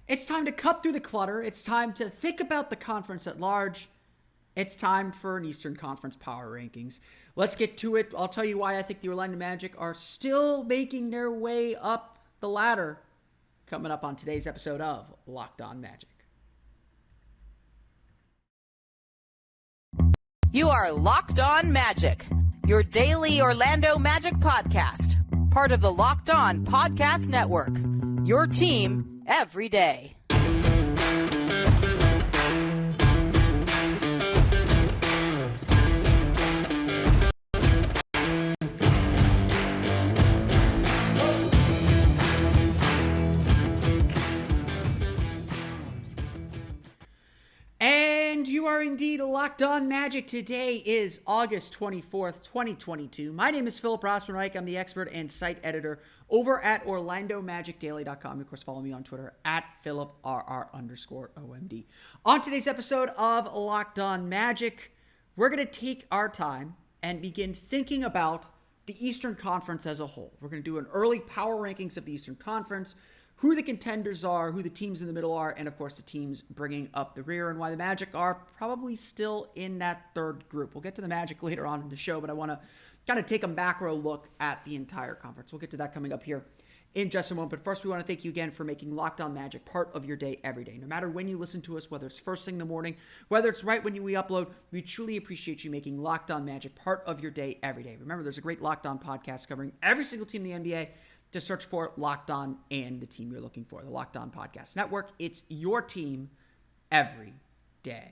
It's time to cut through the clutter. It's time to think about the conference at large. It's time for an Eastern Conference power rankings. Let's get to it. I'll tell you why I think the Orlando Magic are still making their way up the ladder. Coming up on today's episode of Locked On Magic. You are Locked On Magic, your daily Orlando Magic podcast, part of the Locked On Podcast Network, your team every day. And you are indeed Locked On Magic. Today is August 24th, 2022. My name is Philip Rossman-Reich. I'm the expert and site editor over at OrlandoMagicDaily.com. Of course, follow me on Twitter at PhilipRR_OMD. On today's episode of Locked On Magic, we're going to take our time and begin thinking about the Eastern Conference as a whole. We're going to do an early power rankings of the Eastern Conference, who the contenders are, who the teams in the middle are, and of course the teams bringing up the rear, and why the Magic are probably still in that third group. We'll get to the Magic later on in the show, but I want to kind of take a macro look at the entire conference. We'll get to that coming up here in just a moment. But first, we want to thank you again for making Locked On Magic part of your day every day. No matter when you listen to us, whether it's first thing in the morning, whether it's right when we upload, we truly appreciate you making Locked On Magic part of your day every day. Remember, there's a great Locked On podcast covering every single team in the NBA. Just search for Locked On and the team you're looking for, the Locked On Podcast Network. It's your team every day.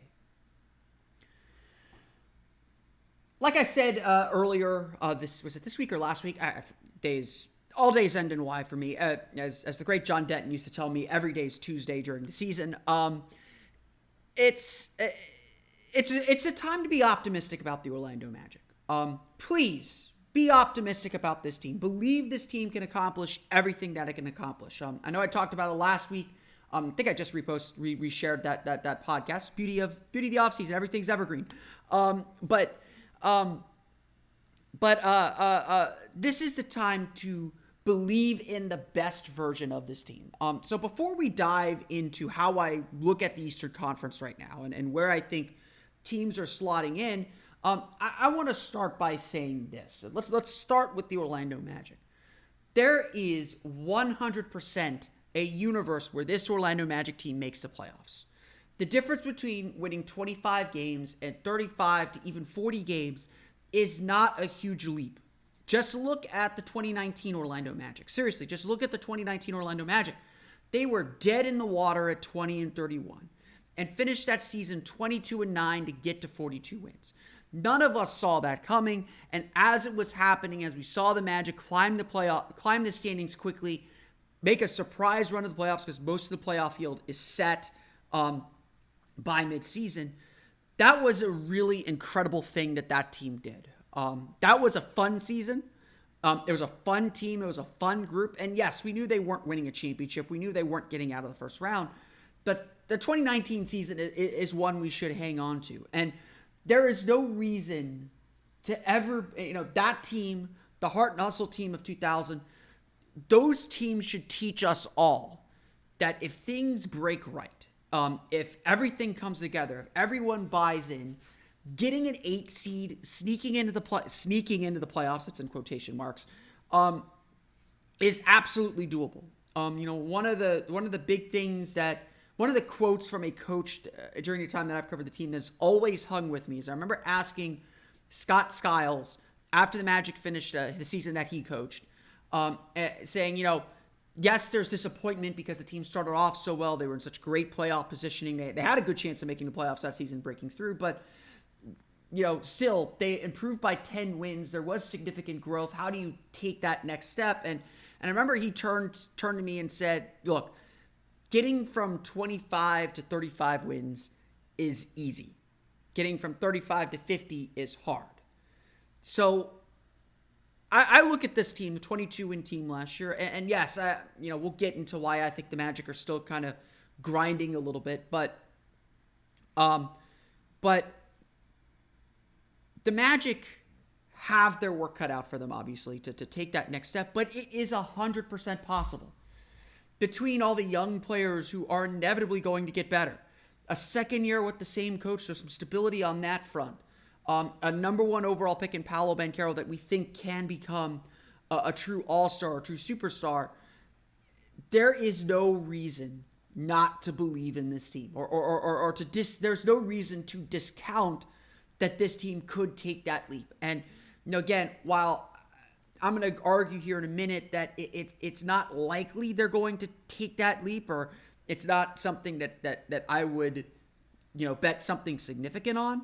Like I said earlier, was it this week or last week? All days end in Y for me. As the great John Denton used to tell me, every day is Tuesday during the season. It's a time to be optimistic about the Orlando Magic. Please be optimistic about this team. Believe this team can accomplish everything that it can accomplish. I know I talked about it last week. I think I just reshared that podcast. Beauty of the offseason. Everything's evergreen. But this is the time to believe in the best version of this team. So before we dive into how I look at the Eastern Conference right now and where I think teams are slotting in, I want to start by saying this. Let's start with the Orlando Magic. There is 100% a universe where this Orlando Magic team makes the playoffs. The difference between winning 25 games and 35 to even 40 games is not a huge leap. Just look at the 2019 Orlando Magic. Seriously, just look at the 2019 Orlando Magic. They were dead in the water at 20-31 and finished that season 22-9 to get to 42 wins. None of us saw that coming, and as it was happening, as we saw the Magic climb the standings quickly, make a surprise run of the playoffs because most of the playoff field is set by midseason, that was a really incredible thing that team did. That was a fun season. It was a fun team. It was a fun group. And yes, we knew they weren't winning a championship. We knew they weren't getting out of the first round. But the 2019 season is one we should hang on to. And there is no reason to ever, that team, the Heart and Hustle team of 2000, those teams should teach us all that if things break right, if everything comes together, if everyone buys in, getting an 8 seed, sneaking into the playoffs, it's in quotation marks, is absolutely doable. One of the big things one of the quotes from a coach during the time that I've covered the team that's always hung with me is I remember asking Scott Skiles after the Magic finished the season that he coached, saying, yes, there's disappointment because the team started off so well. They were in such great playoff positioning. They had a good chance of making the playoffs that season, breaking through. But, still, they improved by 10 wins. There was significant growth. How do you take that next step? And I remember he turned to me and said, look, getting from 25 to 35 wins is easy. Getting from 35 to 50 is hard. So I look at this team, the 22-win team last year, and yes, we'll get into why I think the Magic are still kind of grinding a little bit, but the Magic have their work cut out for them, obviously, to take that next step, but it is 100% possible. between all the young players who are inevitably going to get better, a second year with the same coach, so some stability on that front, a number one overall pick in Paolo Banchero that we think can become a true all-star, a true superstar, there is no reason not to believe in this team or there's no reason to discount that this team could take that leap. And again, while I'm going to argue here in a minute that it's not likely they're going to take that leap, or it's not something that I would, bet something significant on,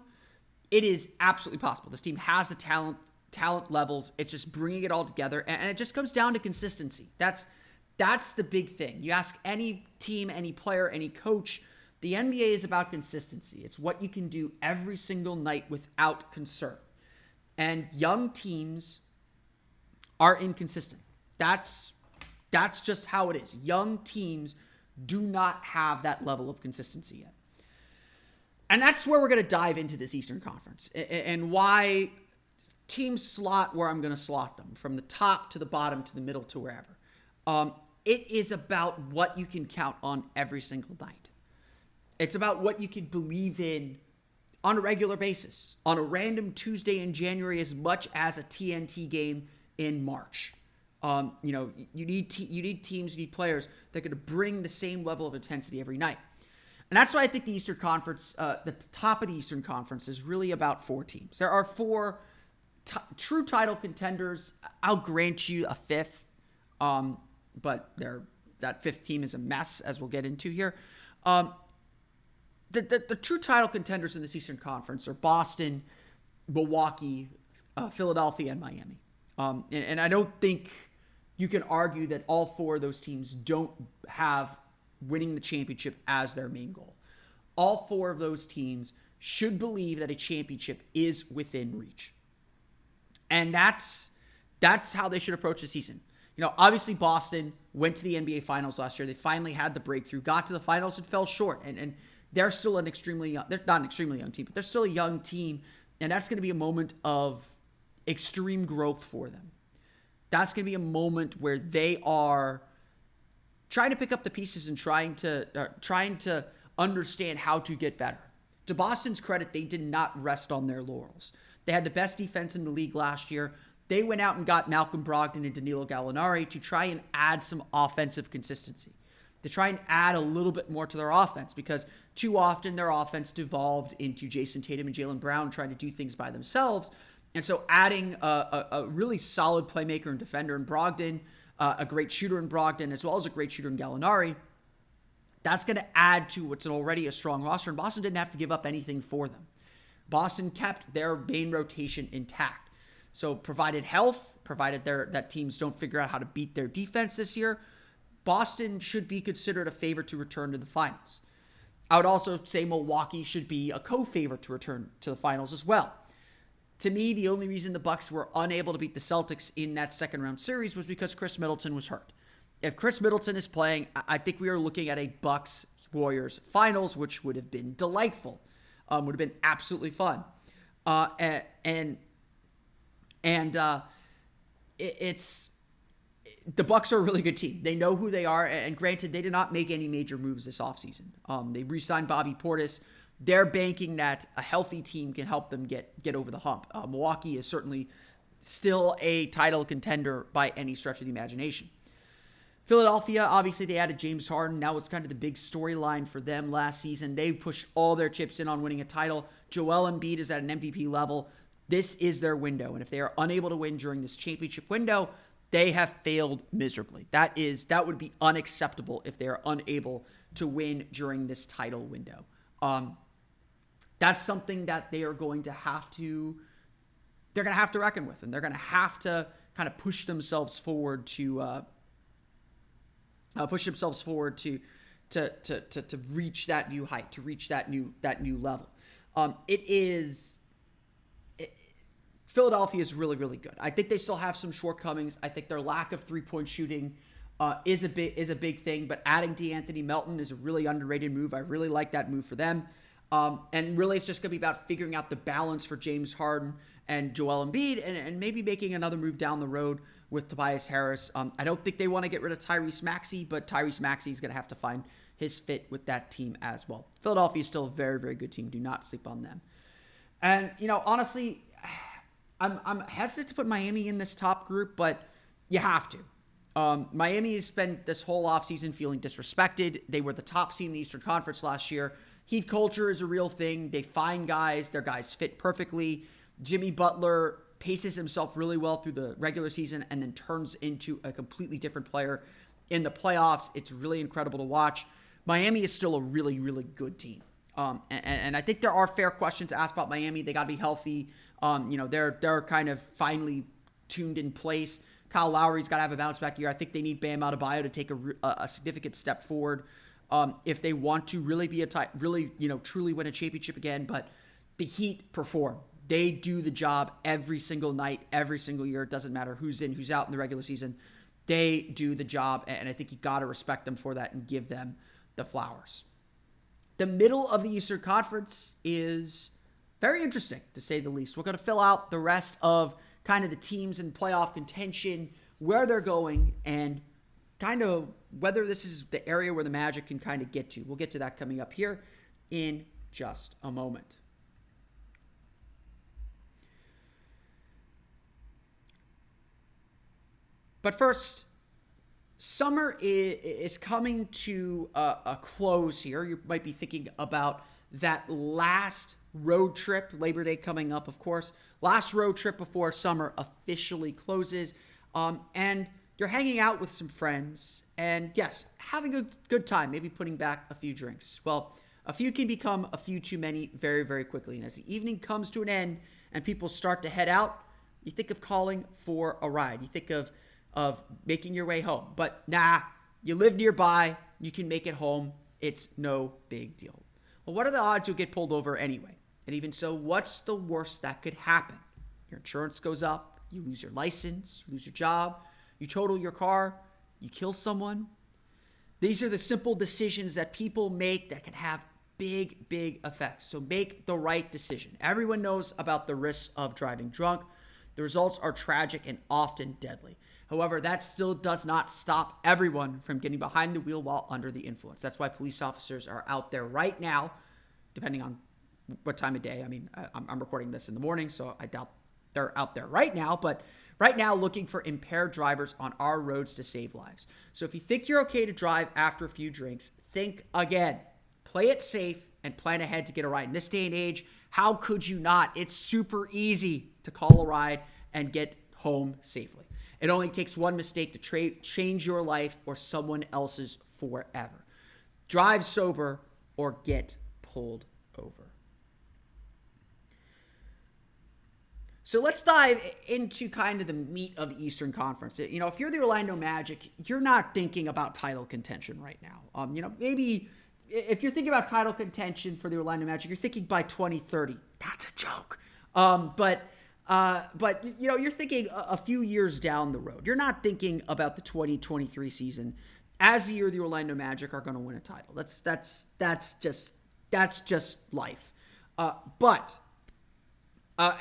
it is absolutely possible. This team has the talent levels. It's just bringing it all together, and it just comes down to consistency. That's the big thing. You ask any team, any player, any coach, the NBA is about consistency. It's what you can do every single night without concern. And young teams are inconsistent. That's just how it is. Young teams do not have that level of consistency yet. And that's where we're going to dive into this Eastern Conference and why teams slot where I'm going to slot them, from the top to the bottom to the middle to wherever. It is about what you can count on every single night. It's about what you can believe in on a regular basis, on a random Tuesday in January, as much as a TNT game in March. You need teams, you need players that are going to bring the same level of intensity every night. And that's why I think the Eastern Conference, the top of the Eastern Conference, is really about four teams. There are four true title contenders. I'll grant you a fifth, but that fifth team is a mess, as we'll get into here. The true title contenders in this Eastern Conference are Boston, Milwaukee, Philadelphia, and Miami. And I don't think you can argue that all four of those teams don't have winning the championship as their main goal. All four of those teams should believe that a championship is within reach. And that's how they should approach the season. Obviously Boston went to the NBA Finals last year. They finally had the breakthrough, got to the finals, and fell short. And they're still they're not an extremely young team, but they're still a young team. And that's going to be a moment of extreme growth for them. That's going to be a moment where they are trying to pick up the pieces and trying to understand how to get better. To Boston's credit, they did not rest on their laurels. They had the best defense in the league last year. They went out and got Malcolm Brogdon and Danilo Gallinari to try and add some offensive consistency, to try and add a little bit more to their offense, because too often their offense devolved into Jason Tatum and Jaylen Brown trying to do things by themselves. And so adding a really solid playmaker and defender in Brogdon, a great shooter in Brogdon, as well as a great shooter in Gallinari, that's going to add to what's already a strong roster. And Boston didn't have to give up anything for them. Boston kept their main rotation intact. So provided health, provided that teams don't figure out how to beat their defense this year, Boston should be considered a favorite to return to the finals. I would also say Milwaukee should be a co-favorite to return to the finals as well. To me, the only reason the Bucks were unable to beat the Celtics in that second round series was because Chris Middleton was hurt. If Chris Middleton is playing, I think we are looking at a Bucks-Warriors finals, which would have been delightful. Would have been absolutely fun. It's the Bucks are a really good team. They know who they are, and granted, they did not make any major moves this offseason. They re-signed Bobby Portis. They're banking that a healthy team can help them get over the hump. Milwaukee is certainly still a title contender by any stretch of the imagination. Philadelphia, obviously they added James Harden. Now it's kind of the big storyline for them last season. They pushed all their chips in on winning a title. Joel Embiid is at an MVP level. This is their window. And if they are unable to win during this championship window, they have failed miserably. That would be unacceptable if they are unable to win during this title window. That's something that they are going to have to reckon with, and they're going to have to kind of push themselves forward to reach that new height, to reach that new level. Philadelphia is really, really good. I think they still have some shortcomings. I think their lack of three-point shooting is a big thing, but adding DeAnthony Melton is a really underrated move. I really like that move for them. And really, it's just going to be about figuring out the balance for James Harden and Joel Embiid, and maybe making another move down the road with Tobias Harris. I don't think they want to get rid of Tyrese Maxey, but Tyrese Maxey is going to have to find his fit with that team as well. Philadelphia is still a very, very good team. Do not sleep on them. And, honestly, I'm hesitant to put Miami in this top group, but you have to. Miami has spent this whole offseason feeling disrespected. They were the top seed in the Eastern Conference last year. Heat culture is a real thing. They find guys. Their guys fit perfectly. Jimmy Butler paces himself really well through the regular season and then turns into a completely different player in the playoffs. It's really incredible to watch. Miami is still a really, really good team. And I think there are fair questions to ask about Miami. They got to be healthy. They're kind of finely tuned in place. Kyle Lowry's got to have a bounce back year. I think they need Bam Adebayo to take a significant step forward if they want to really be truly win a championship again. But the Heat perform. They do the job every single night, every single year. It doesn't matter who's in, who's out in the regular season. They do the job, and I think you got to respect them for that and give them the flowers. The middle of the Eastern Conference is very interesting, to say the least. We're going to fill out the rest of kind of the teams in playoff contention, where they're going, and kind of whether this is the area where the Magic can kind of get to. We'll get to that coming up here in just a moment. But first, summer is coming to a close here. You might be thinking about that last road trip, Labor Day coming up, of course. Last road trip before summer officially closes. And you're hanging out with some friends. And yes, having a good time, maybe putting back a few drinks. Well, a few can become a few too many very, very quickly. And as the evening comes to an end and people start to head out, you think of calling for a ride. You think of making your way home. But nah, you live nearby, you can make it home. It's no big deal. Well, what are the odds you'll get pulled over anyway? And even so, what's the worst that could happen? Your insurance goes up, you lose your license, you lose your job, you total your car, you kill someone. These are the simple decisions that people make that can have big, big effects. So make the right decision. Everyone knows about the risks of driving drunk. The results are tragic and often deadly. However, that still does not stop everyone from getting behind the wheel while under the influence. That's why police officers are out there right now, depending on what time of day. I mean, I'm recording this in the morning, so I doubt they're out there right now. But right now, looking for impaired drivers on our roads to save lives. So if you think you're okay to drive after a few drinks, think again. Play it safe and plan ahead to get a ride. In this day and age, how could you not? It's super easy to call a ride and get home safely. It only takes one mistake to change your life or someone else's forever. Drive sober or get pulled over. So let's dive into kind of the meat of the Eastern Conference. If you're the Orlando Magic, you're not thinking about title contention right now. Maybe if you're thinking about title contention for the Orlando Magic, you're thinking by 2030. That's a joke. But you're thinking a few years down the road. You're not thinking about the 2023 season as the year the Orlando Magic are going to win a title. That's just life. But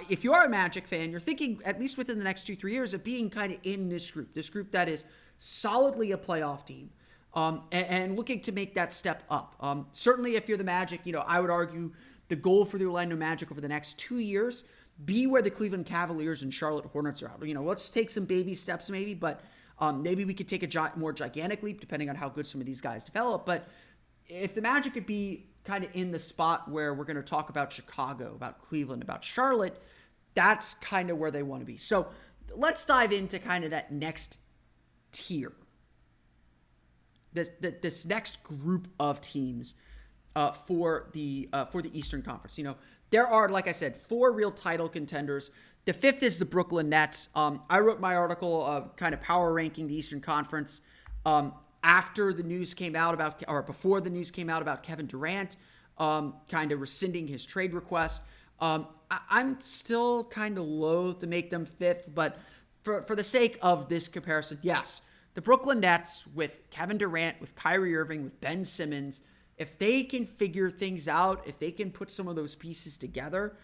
if you are a Magic fan, you're thinking at least within the next 2-3 years of being kind of in this group that is solidly a playoff team, and looking to make that step up. Certainly, if you're the Magic, I would argue the goal for the Orlando Magic over the next 2 years. Be where the Cleveland Cavaliers and Charlotte Hornets are at. Let's take some baby steps maybe, but maybe we could take a more gigantic leap depending on how good some of these guys develop. But if the Magic could be kind of in the spot where we're going to talk about Chicago, about Cleveland, about Charlotte, that's kind of where they want to be. So let's dive into kind of that next tier, this next group of teams for the Eastern Conference. There are, like I said, 4 real title contenders. The 5th is the Brooklyn Nets. I wrote my article kind of power ranking the Eastern Conference after the news came out about, or before the news came out about Kevin Durant kind of rescinding his trade request. I'm still kind of loath to make them 5th, but for the sake of this comparison, yes, the Brooklyn Nets with Kevin Durant, with Kyrie Irving, with Ben Simmons, If they can figure things out, if they can put some of those pieces together,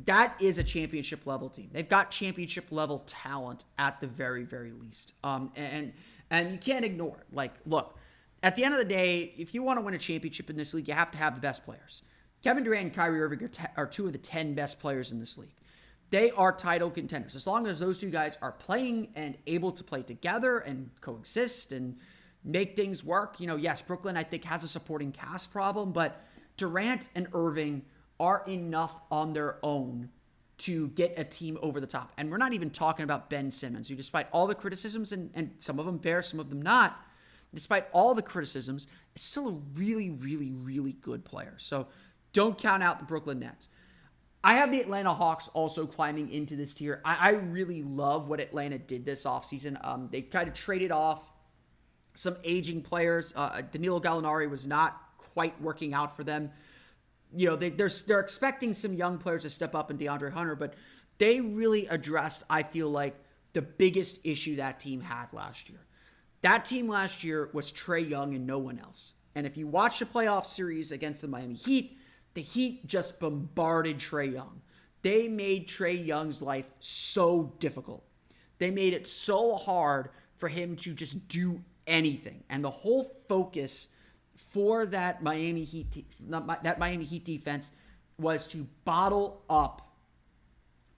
that is a championship level team. They've got championship level talent at the very, very least. And you can't ignore it. Like, look, at the end of the day, if you want to win a championship in this league, you have to have the best players. Kevin Durant and Kyrie Irving are two of the 10 best players in this league. They are title contenders. As long as those two guys are playing and able to play together and coexist and make things work. Yes, Brooklyn, I think, has a supporting cast problem, but Durant and Irving are enough on their own to get a team over the top. And we're not even talking about Ben Simmons, who, despite all the criticisms, and some of them fair, some of them not, despite all the criticisms, is still a really, really, really good player. So don't count out the Brooklyn Nets. I have the Atlanta Hawks also climbing into this tier. I really love what Atlanta did this offseason. They kind of traded off some aging players. Danilo Gallinari was not quite working out for them. They're expecting some young players to step up in DeAndre Hunter, but they really addressed, I feel like, the biggest issue that team had last year. That team last year was Trae Young and no one else. And if you watch the playoff series against the Miami Heat, the Heat just bombarded Trae Young. They made Trae Young's life so difficult. They made it so hard for him to just do anything. And the whole focus for that Miami Heat defense was to bottle up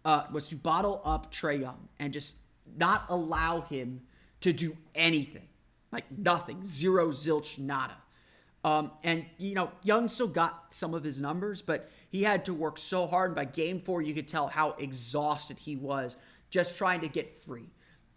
Trae Young and just not allow him to do anything. Like nothing. Zero, zilch, nada. And Young still got some of his numbers, but he had to work so hard. And by game 4, you could tell how exhausted he was just trying to get free.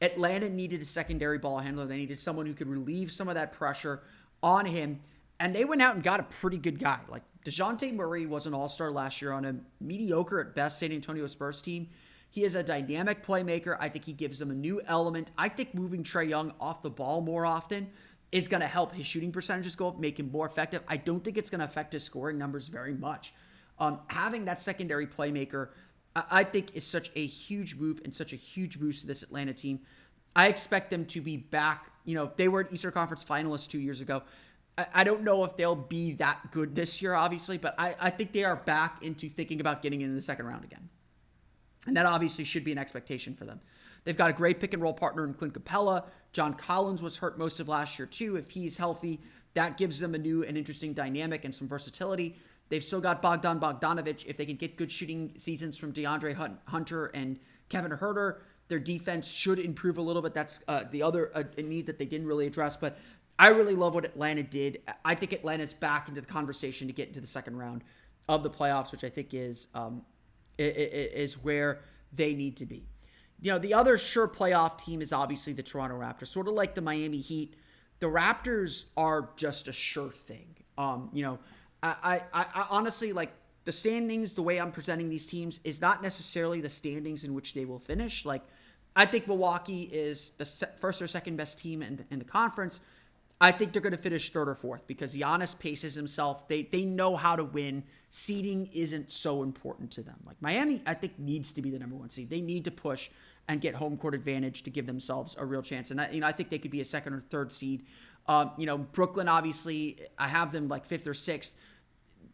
Atlanta needed a secondary ball handler. They needed someone who could relieve some of that pressure on him. And they went out and got a pretty good guy. Like DeJounte Murray was an all-star last year on a mediocre at best San Antonio Spurs team. He is a dynamic playmaker. I think he gives them a new element. I think moving Trae Young off the ball more often is going to help his shooting percentages go up, make him more effective. I don't think it's going to affect his scoring numbers very much. Having that secondary playmaker, I think, is such a huge move and such a huge boost to this Atlanta team. I expect them to be back. They were an Eastern Conference finalists 2 years ago. I don't know if they'll be that good this year, obviously, but I think they are back into thinking about getting into the second round again. And that obviously should be an expectation for them. They've got a great pick-and-roll partner in Clint Capella. John Collins was hurt most of last year, too. If he's healthy, that gives them a new and interesting dynamic and some versatility. They've still got Bogdan Bogdanovic. If they can get good shooting seasons from DeAndre Hunter and Kevin Huerter, their defense should improve a little bit. That's the other need that they didn't really address. But I really love what Atlanta did. I think Atlanta's back into the conversation to get into the second round of the playoffs, which I think is where they need to be. The other sure playoff team is obviously the Toronto Raptors. Sort of like the Miami Heat, the Raptors are just a sure thing. I honestly, like, the standings, the way I'm presenting these teams is not necessarily the standings in which they will finish. Like, I think Milwaukee is the first or second best team in the conference. I think they're going to finish third or fourth because Giannis paces himself. They know how to win. Seeding isn't so important to them. Like Miami, I think, needs to be the number 1 seed. They need to push and get home court advantage to give themselves a real chance. And I think they could be a second or third seed. Brooklyn, obviously, I have them like 5th or 6th.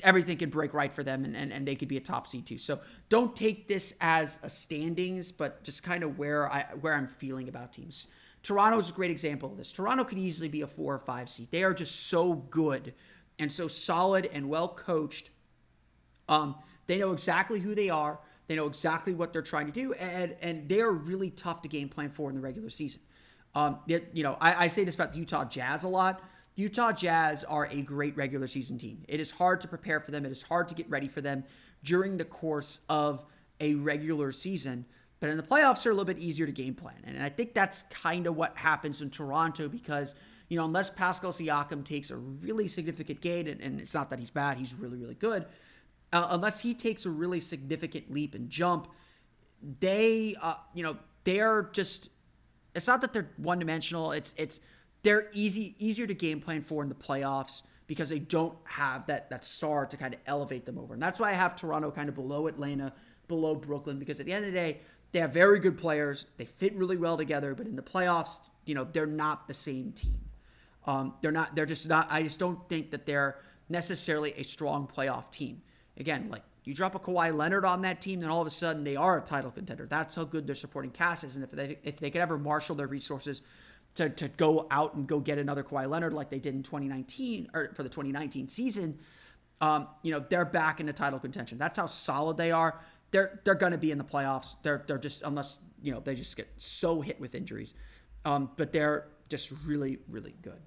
Everything could break right for them, and they could be a top seed too. So don't take this as a standings, but just kind of where I'm feeling about teams. Toronto is a great example of this. Toronto could easily be a 4 or 5 seed. They are just so good and so solid and well coached. They know exactly who they are. They know exactly what they're trying to do, and they are really tough to game plan for in the regular season. I say this about the Utah Jazz a lot. Utah Jazz are a great regular season team. It is hard to prepare for them. It is hard to get ready for them during the course of a regular season. But in the playoffs, they're a little bit easier to game plan. And I think that's kind of what happens in Toronto because, unless Pascal Siakam takes a really significant gain, and it's not that he's bad, he's really, really good. Unless he takes a really significant leap and jump, they're just, it's not that they're one-dimensional. They're easier to game plan for in the playoffs because they don't have that star to kind of elevate them over. And that's why I have Toronto kind of below Atlanta, below Brooklyn, because at the end of the day, they have very good players. They fit really well together, but in the playoffs, they're not the same team. They're just not. I just don't think that they're necessarily a strong playoff team. Again, like you drop a Kawhi Leonard on that team, then all of a sudden they are a title contender. That's how good their supporting cast is. And if they could ever marshal their resources to go out and go get another Kawhi Leonard like they did in 2019 or for the 2019 season, they're back into title contention. That's how solid they are. They're going to be in the playoffs. They're just, unless, they just get so hit with injuries. But they're just really, really good.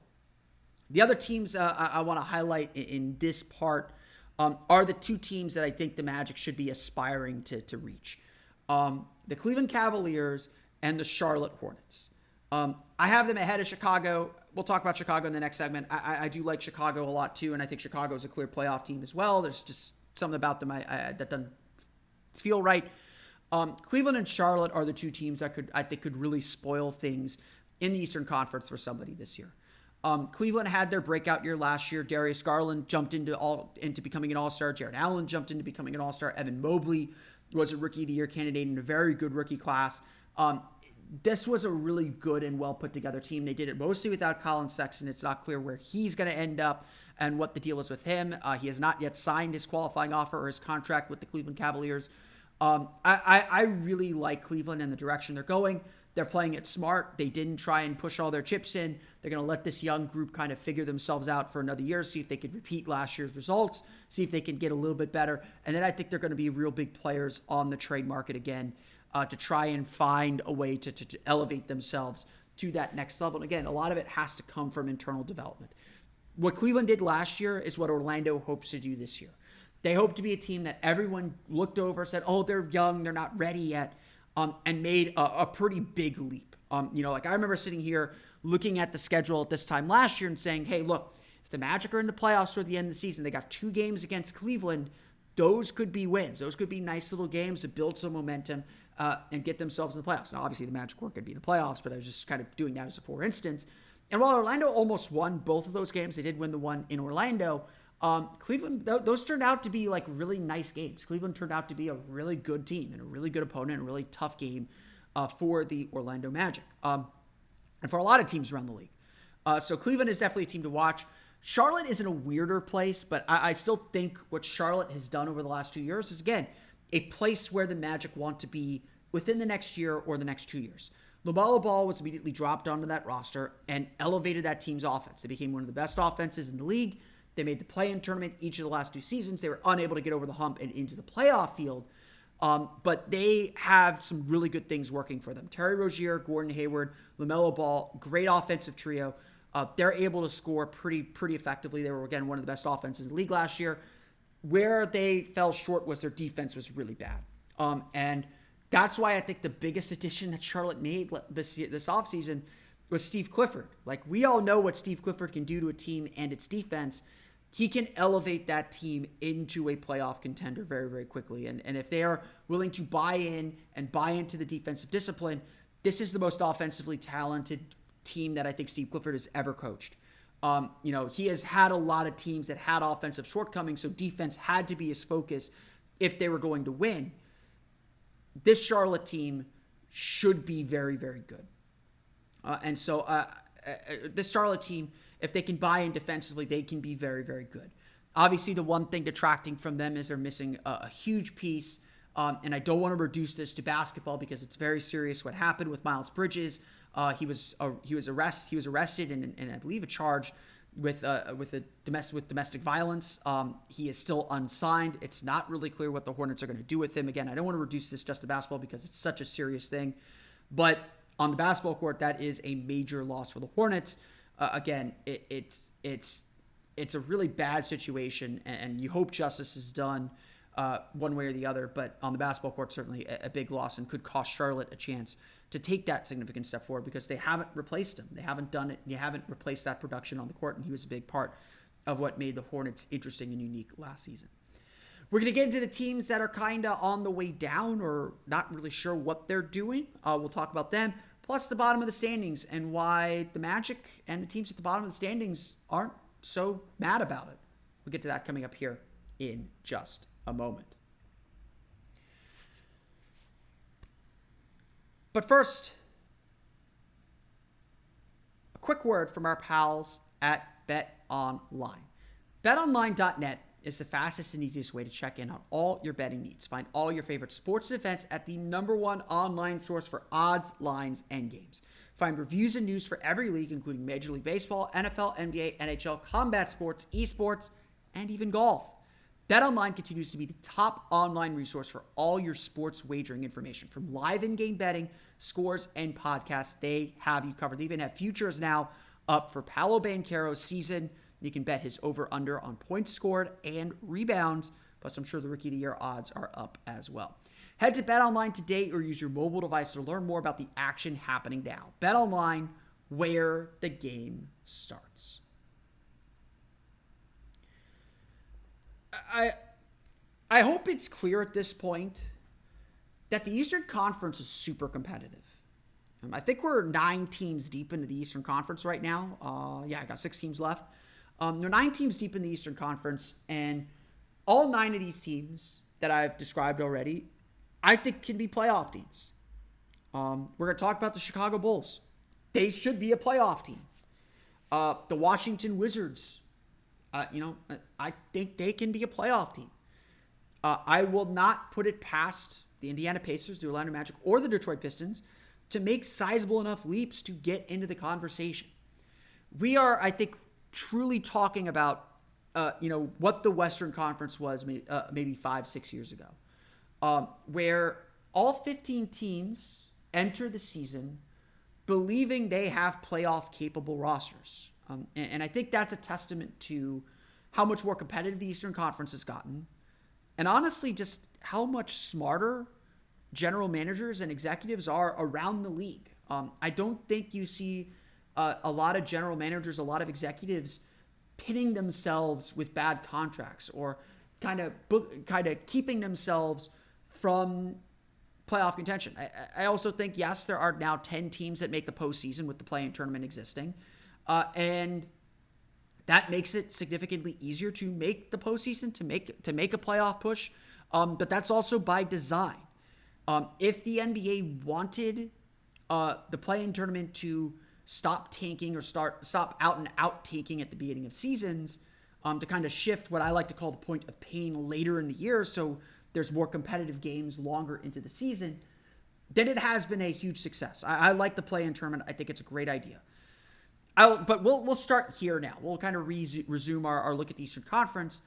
The other teams I want to highlight in this part are the two teams that I think the Magic should be aspiring to reach. The Cleveland Cavaliers and the Charlotte Hornets. I have them ahead of Chicago. We'll talk about Chicago in the next segment. I do like Chicago a lot too, and I think Chicago is a clear playoff team as well. There's just something about them that doesn't feel right. Cleveland and Charlotte are the two teams that I think could really spoil things in the Eastern Conference for somebody this year. Cleveland had their breakout year last year. Darius Garland jumped into becoming an All-Star. Jared Allen jumped into becoming an All-Star. Evan Mobley was a Rookie of the Year candidate in a very good rookie class. This was a really good and well put together team. They did it mostly without Colin Sexton. It's not clear where he's going to end up and what the deal is with him. He has not yet signed his qualifying offer or his contract with the Cleveland Cavaliers. I really like Cleveland and the direction they're going. They're playing it smart. They didn't try and push all their chips in. They're going to let this young group kind of figure themselves out for another year, see if they can repeat last year's results, see if they can get a little bit better. And then I think they're going to be real big players on the trade market again to try and find a way to elevate themselves to that next level. And again, a lot of it has to come from internal development. What Cleveland did last year is what Orlando hopes to do this year. They hope to be a team that everyone looked over, said, oh, they're young, they're not ready yet, and made a pretty big leap. I remember sitting here looking at the schedule at this time last year and saying, hey, look, if the Magic are in the playoffs toward the end of the season, they got 2 games against Cleveland, those could be wins. Those could be nice little games to build some momentum and get themselves in the playoffs. Now, obviously, the Magic weren't going to be in the playoffs, but I was just kind of doing that as a for instance. And while Orlando almost won both of those games, they did win the one in Orlando. Cleveland, those turned out to be like really nice games. Cleveland turned out to be a really good team and a really good opponent, and a really tough game for the Orlando Magic and for a lot of teams around the league. So Cleveland is definitely a team to watch. Charlotte is in a weirder place, but I still think what Charlotte has done over the last 2 years is, again, a place where the Magic want to be within the next year or the next 2 years. LaMelo Ball was immediately dropped onto that roster and elevated that team's offense. They became one of the best offenses in the league. They made the play-in tournament each of the last 2 seasons. They were unable to get over the hump and into the playoff field. But they have some really good things working for them. Terry Rozier, Gordon Hayward, LaMelo Ball, great offensive trio. They're able to score pretty effectively. They were, again, one of the best offenses in the league last year. Where they fell short was their defense was really bad. And that's why I think the biggest addition that Charlotte made this offseason was Steve Clifford. Like, we all know what Steve Clifford can do to a team and its defense. He can elevate that team into a playoff contender very, very quickly. And if they are willing to buy into the defensive discipline, this is the most offensively talented team that I think Steve Clifford has ever coached. He has had a lot of teams that had offensive shortcomings, so defense had to be his focus if they were going to win. This Charlotte team should be very, very good. This Charlotte team, if they can buy in defensively, they can be very, very good. Obviously, the one thing detracting from them is they're missing a huge piece. And I don't want to reduce this to basketball because it's very serious what happened with Miles Bridges. He was arrested and I believe a charge with domestic violence. He is still unsigned. It's not really clear what the Hornets are going to do with him. Again, I don't want to reduce this just to basketball because it's such a serious thing. But on the basketball court, that is a major loss for the Hornets. Again, it's a really bad situation, and you hope justice is done one way or the other. But on the basketball court, certainly a big loss and could cost Charlotte a chance to take that significant step forward because they haven't replaced him. They haven't done it. They haven't replaced that production on the court, and he was a big part of what made the Hornets interesting and unique last season. We're going to get into the teams that are kind of on the way down or not really sure what they're doing. We'll talk about them, plus the bottom of the standings and why the Magic and the teams at the bottom of the standings aren't so mad about it. We'll get to that coming up here in just a moment. But first, a quick word from our pals at BetOnline. BetOnline.net is the fastest and easiest way to check in on all your betting needs. Find all your favorite sports and events at the #1 online source for odds, lines, and games. Find reviews and news for every league, including Major League Baseball, NFL, NBA, NHL, combat sports, esports, and even golf. BetOnline continues to be the top online resource for all your sports wagering information. From live in-game betting, scores, and podcasts, they have you covered. They even have futures now up for Paolo Banchero's season. You can bet his over-under on points scored and rebounds. Plus, I'm sure the Rookie of the Year odds are up as well. Head to BetOnline today or use your mobile device to learn more about the action happening now. BetOnline, where the game starts. I hope it's clear at this point that the Eastern Conference is super competitive. I think we're 9 teams deep into the Eastern Conference right now. I got 6 teams left. There are 9 teams deep in the Eastern Conference, and all 9 of these teams that I've described already, I think can be playoff teams. We're going to talk about the Chicago Bulls. They should be a playoff team. The Washington Wizards, I think they can be a playoff team. I will not put it past the Indiana Pacers, the Orlando Magic, or the Detroit Pistons to make sizable enough leaps to get into the conversation. We are, I think, truly talking about, what the Western Conference was maybe 5-6 years ago, where all 15 teams enter the season believing they have playoff-capable rosters. And I think that's a testament to how much more competitive the Eastern Conference has gotten, and honestly, just how much smarter general managers and executives are around the league. I don't think you see a lot of general managers, a lot of executives pitting themselves with bad contracts or kind of keeping themselves from playoff contention. I also think, yes, there are now 10 teams that make the postseason with the play-in tournament existing. And that makes it significantly easier to make the postseason, to make a playoff push. But that's also by design. If the NBA wanted the play-in tournament to stop tanking or stop out and out tanking at the beginning of seasons, to kind of shift what I like to call the point of pain later in the year, so there's more competitive games longer into the season, then it has been a huge success. I like the play-in tournament. I think it's a great idea. But we'll start here now. We'll kind of resume our look at the Eastern Conference.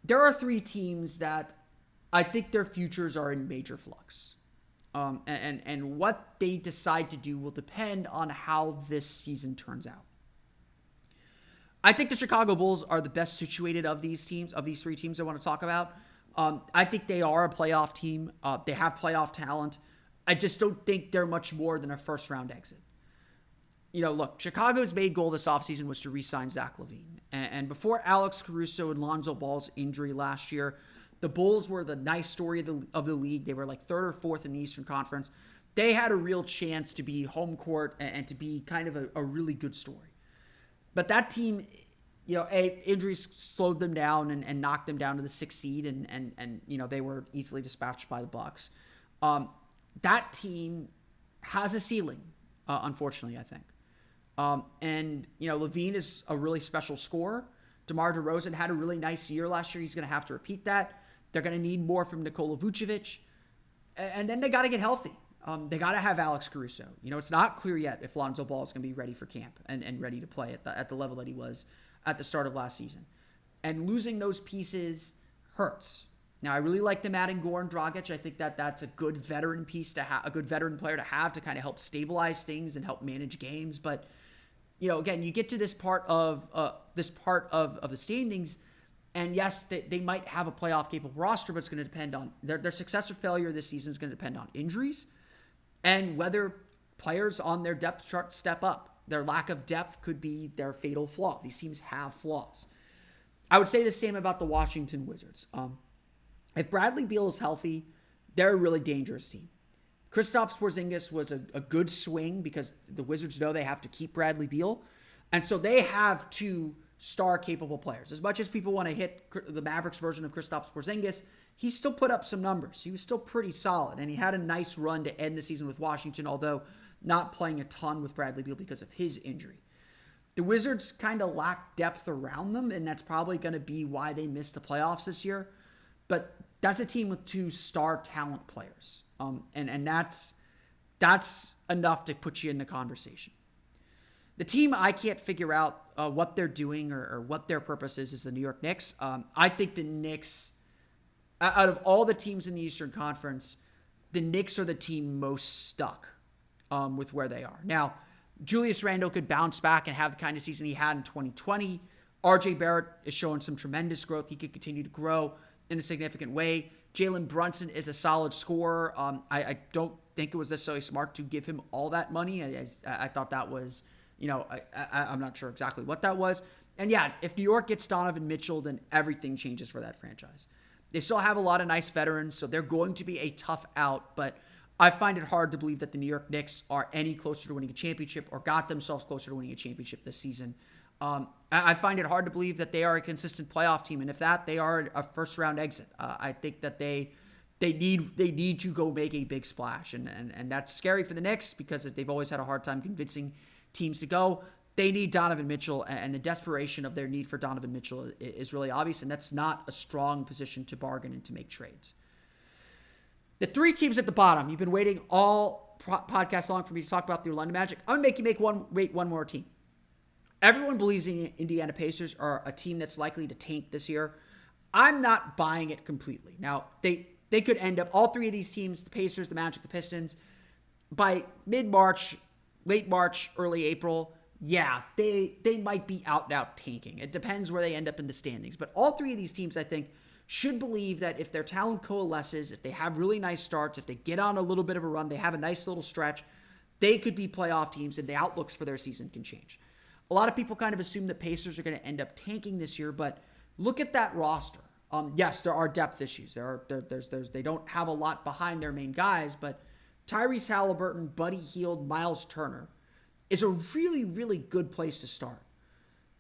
There are 3 teams that I think their futures are in major flux. And what they decide to do will depend on how this season turns out. I think the Chicago Bulls are the best situated of these teams, of these 3 teams I want to talk about. I think they are a playoff team. They have playoff talent. I just don't think they're much more than a first-round exit. Look, Chicago's main goal this offseason was to re-sign Zach LaVine. And before Alex Caruso and Lonzo Ball's injury last year, the Bulls were the nice story of the league. They were like 3rd or 4th in the Eastern Conference. They had a real chance to be home court and to be kind of a really good story. But that team, injuries slowed them down and knocked them down to the 6th seed, and they were easily dispatched by the Bucks. That team has a ceiling, unfortunately, I think. LaVine is a really special scorer. DeMar DeRozan had a really nice year last year. He's going to have to repeat that. They're going to need more from Nikola Vucevic. And then they got to get healthy. They got to have Alex Caruso. It's not clear yet if Lonzo Ball is going to be ready for camp and ready to play at the level that he was at the start of last season. And losing those pieces hurts. Now, I really like them adding Goran Dragic. I think that's a good veteran piece to have, a good veteran player to have to kind of help stabilize things and help manage games. But again, you get to this part of the standings, and yes, they might have a playoff-capable roster, but it's going to depend on their success or failure this season is going to depend on injuries and whether players on their depth chart step up. Their lack of depth could be their fatal flaw. These teams have flaws. I would say the same about the Washington Wizards. If Bradley Beal is healthy, they're a really dangerous team. Kristaps Porzingis was a good swing because the Wizards know they have to keep Bradley Beal. And so they have 2 star-capable players. As much as people want to hit the Mavericks version of Kristaps Porzingis, he still put up some numbers. He was still pretty solid, and he had a nice run to end the season with Washington, although not playing a ton with Bradley Beal because of his injury. The Wizards kind of lack depth around them, and that's probably going to be why they missed the playoffs this year. But that's a team with 2 star talent players. And that's enough to put you in the conversation. The team I can't figure out what they're doing or what their purpose is the New York Knicks. I think the Knicks, out of all the teams in the Eastern Conference, the Knicks are the team most stuck with where they are. Now, Julius Randle could bounce back and have the kind of season he had in 2020. RJ Barrett is showing some tremendous growth. He could continue to grow in a significant way. Jalen Brunson is a solid scorer. I don't think it was necessarily smart to give him all that money. I thought that was, I'm not sure exactly what that was. And yeah, if New York gets Donovan Mitchell, then everything changes for that franchise. They still have a lot of nice veterans, so they're going to be a tough out, but I find it hard to believe that the New York Knicks are any closer to winning a championship or got themselves closer to winning a championship this season. I find it hard to believe that they are a consistent playoff team, and if that, they are a first-round exit. I think that they need to go make a big splash, and that's scary for the Knicks because they've always had a hard time convincing teams to go. They need Donovan Mitchell, and the desperation of their need for Donovan Mitchell is really obvious, and that's not a strong position to bargain and to make trades. The 3 teams at the bottom, you've been waiting all podcast long for me to talk about the Orlando Magic. I'm going to make you wait one more team. Everyone believes the Indiana Pacers are a team that's likely to tank this year. I'm not buying it completely. Now, they could end up, all 3 of these teams, the Pacers, the Magic, the Pistons, by mid-March, late March, early April, yeah, they might be out and out tanking. It depends where they end up in the standings. But all 3 of these teams, I think, should believe that if their talent coalesces, if they have really nice starts, if they get on a little bit of a run, they have a nice little stretch, they could be playoff teams and the outlooks for their season can change. A lot of people kind of assume the Pacers are going to end up tanking this year, but look at that roster. Yes, there are depth issues. They don't have a lot behind their main guys, but Tyrese Halliburton, Buddy Hield, Miles Turner is a really, really good place to start.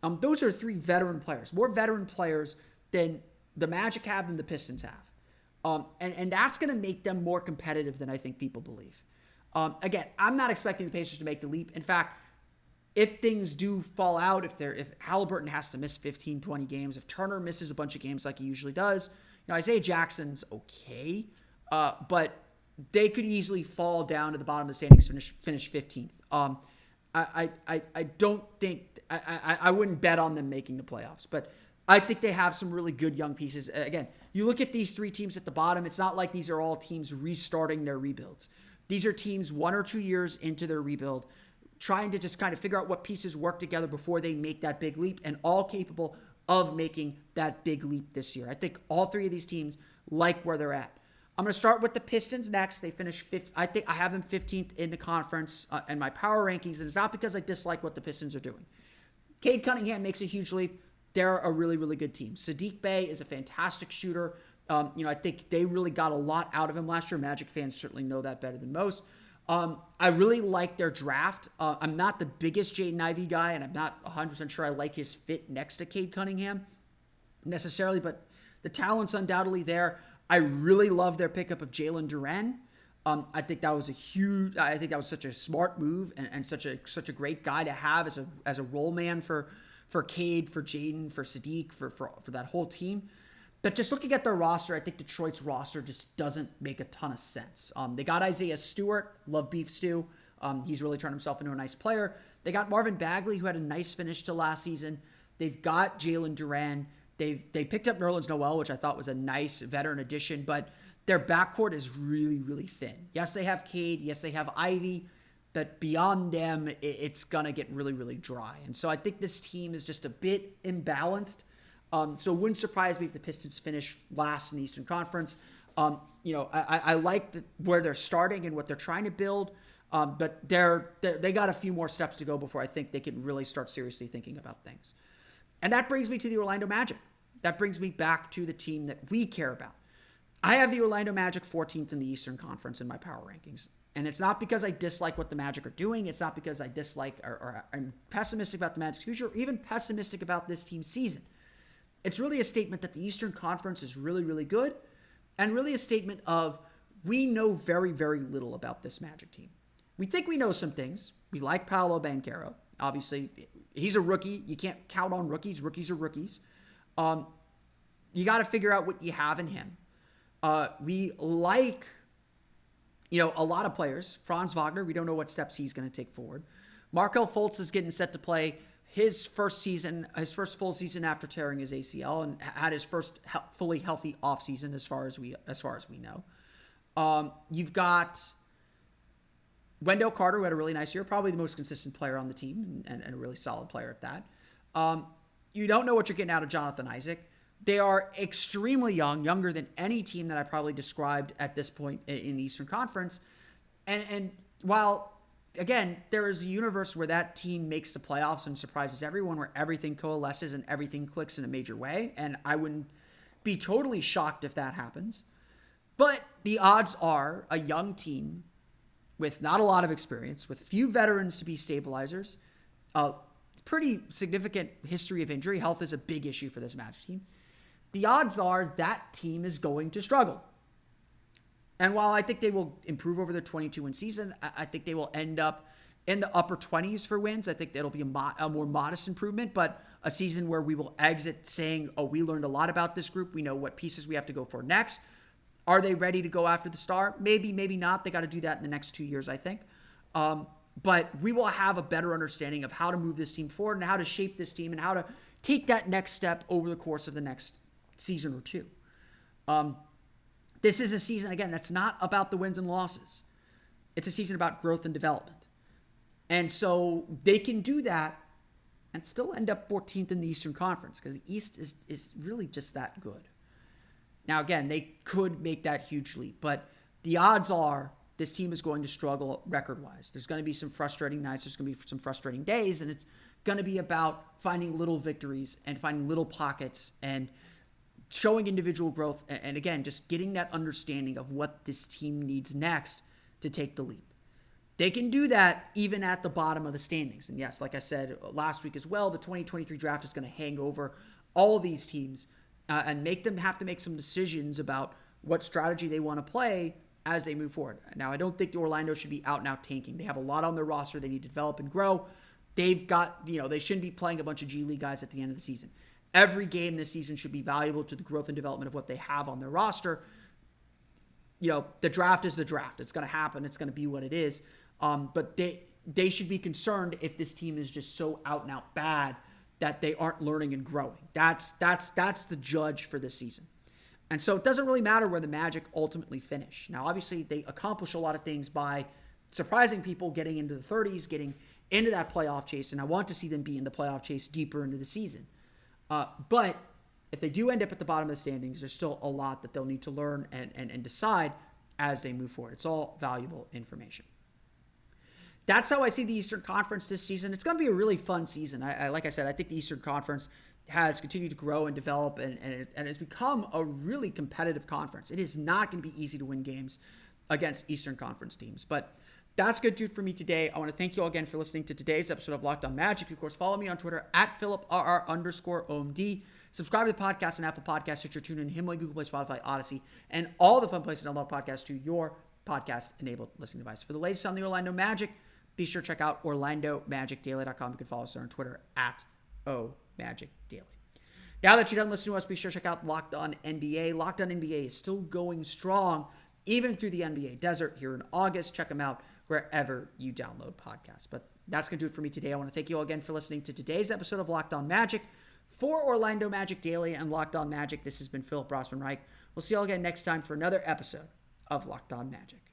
Those are 3 veteran players, more veteran players than the Magic have than the Pistons have. And that's going to make them more competitive than I think people believe. Again, I'm not expecting the Pacers to make the leap. In fact, if things do fall out, if Halliburton has to miss 15, 20 games, if Turner misses a bunch of games like he usually does, Isaiah Jackson's okay, but they could easily fall down to the bottom of the standings, finish 15th. I don't think I wouldn't bet on them making the playoffs, but I think they have some really good young pieces. Again, you look at these 3 teams at the bottom, it's not like these are all teams restarting their rebuilds. These are teams 1 or 2 years into their rebuild, trying to just kind of figure out what pieces work together before they make that big leap, and all capable of making that big leap this year. I think all 3 of these teams like where they're at. I'm going to start with the Pistons next. They finished 5th. I think I have them 15th in the conference and my power rankings, and it's not because I dislike what the Pistons are doing. Cade Cunningham makes a huge leap. They're a really, really good team. Saddiq Bey is a fantastic shooter. I think they really got a lot out of him last year. Magic fans certainly know that better than most. I really like their draft. I'm not the biggest Jaden Ivey guy, and I'm not 100% sure I like his fit next to Cade Cunningham necessarily, but the talent's undoubtedly there. I really love their pickup of Jalen Duren. I think that was such a smart move and such a great guy to have as a role man for Cade, for Jaden, for Saddiq, for that whole team. But just looking at their roster, I think Detroit's roster just doesn't make a ton of sense. They got Isaiah Stewart, love Beef Stew. He's really turned himself into a nice player. They got Marvin Bagley, who had a nice finish to last season. They've got Jalen Duren. They picked up Nerlens Noel, which I thought was a nice veteran addition, but their backcourt is really, really thin. Yes, they have Cade. Yes, they have Ivy. But beyond them, it's going to get really, really dry. And so I think this team is just a bit imbalanced. So it wouldn't surprise me if the Pistons finish last in the Eastern Conference. I like where they're starting and what they're trying to build. But they got a few more steps to go before I think they can really start seriously thinking about things. And that brings me to the Orlando Magic. That brings me back to the team that we care about. I have the Orlando Magic 14th in the Eastern Conference in my power rankings. And it's not because I dislike what the Magic are doing. It's not because I dislike or I'm pessimistic about the Magic's future or even pessimistic about this team's season. It's really a statement that the Eastern Conference is really, really good, and really a statement of we know very, very little about this Magic team. We think we know some things. We like Paolo Banchero. Obviously, he's a rookie. You can't count on rookies. Rookies are rookies. You got to figure out what you have in him. We like, a lot of players. Franz Wagner, we don't know what steps he's going to take forward. Markelle Fultz is getting set to play his first full season after tearing his ACL, and had his first fully healthy offseason as far as we know. You've got Wendell Carter, who had a really nice year, probably the most consistent player on the team, and a really solid player at that. You don't know what you're getting out of Jonathan Isaac. They are extremely young, younger than any team that I probably described at this point in the Eastern Conference. And while, again, there is a universe where that team makes the playoffs and surprises everyone, where everything coalesces and everything clicks in a major way, and I wouldn't be totally shocked if that happens. But the odds are a young team with not a lot of experience, with few veterans to be stabilizers, a pretty significant history of injury. Health is a big issue for this Magic team. The odds are that team is going to struggle. And while I think they will improve over their 22-win season, I think they will end up in the upper 20s for wins. I think that'll be a more modest improvement, but a season where we will exit saying, oh, we learned a lot about this group. We know what pieces we have to go for next. Are they ready to go after the star? Maybe, maybe not. They got to do that in the next 2 years, I think. But we will have a better understanding of how to move this team forward and how to shape this team and how to take that next step over the course of the next season or two. This is a season, again, that's not about the wins and losses. It's a season about growth and development. And so they can do that and still end up 14th in the Eastern Conference, because the East is really just that good. Now, again, they could make that huge leap, but the odds are this team is going to struggle record-wise. There's going to be some frustrating nights. There's going to be some frustrating days, and it's going to be about finding little victories and finding little pockets and showing individual growth, and again, just getting that understanding of what this team needs next to take the leap. They can do that even at the bottom of the standings. And yes, like I said last week as well, the 2023 draft is going to hang over all of these teams and make them have to make some decisions about what strategy they want to play as they move forward. Now, I don't think the Orlando should be out and out tanking. They have a lot on their roster they need to develop and grow. They've got, they shouldn't be playing a bunch of G League guys at the end of the season. Every game this season should be valuable to the growth and development of what they have on their roster. The draft is the draft. It's going to happen. It's going to be what it is. But they should be concerned if this team is just so out and out bad that they aren't learning and growing. That's the judge for this season. And so it doesn't really matter where the Magic ultimately finish. Now, obviously, they accomplish a lot of things by surprising people, getting into the 30s, getting into that playoff chase, and I want to see them be in the playoff chase deeper into the season. But if they do end up at the bottom of the standings, there's still a lot that they'll need to learn and decide as they move forward. It's all valuable information. That's how I see the Eastern Conference this season. It's going to be a really fun season. Like I said, I think the Eastern Conference has continued to grow and develop and it's become a really competitive conference. It is not going to be easy to win games against Eastern Conference teams. But that's good, dude, for me today. I want to thank you all again for listening to today's episode of Locked On Magic. Of course, follow me on Twitter at @PhilipRR_OMD. Subscribe to the podcast on Apple Podcasts, Stitcher, TuneIn, Himalaya, Google Play, Spotify, Odyssey, and all the fun places to download podcasts to your podcast-enabled listening device. For the latest on the Orlando Magic, be sure to check out OrlandoMagicDaily.com. You can follow us there on Twitter at @OMagicDaily. Now that you're done listening to us, be sure to check out Locked On NBA. Locked On NBA is still going strong, even through the NBA desert here in August. Check them out wherever you download podcasts. But that's going to do it for me today. I want to thank you all again for listening to today's episode of Locked On Magic. For Orlando Magic Daily and Locked On Magic, this has been Philip Rossman-Reich. We'll see you all again next time for another episode of Locked On Magic.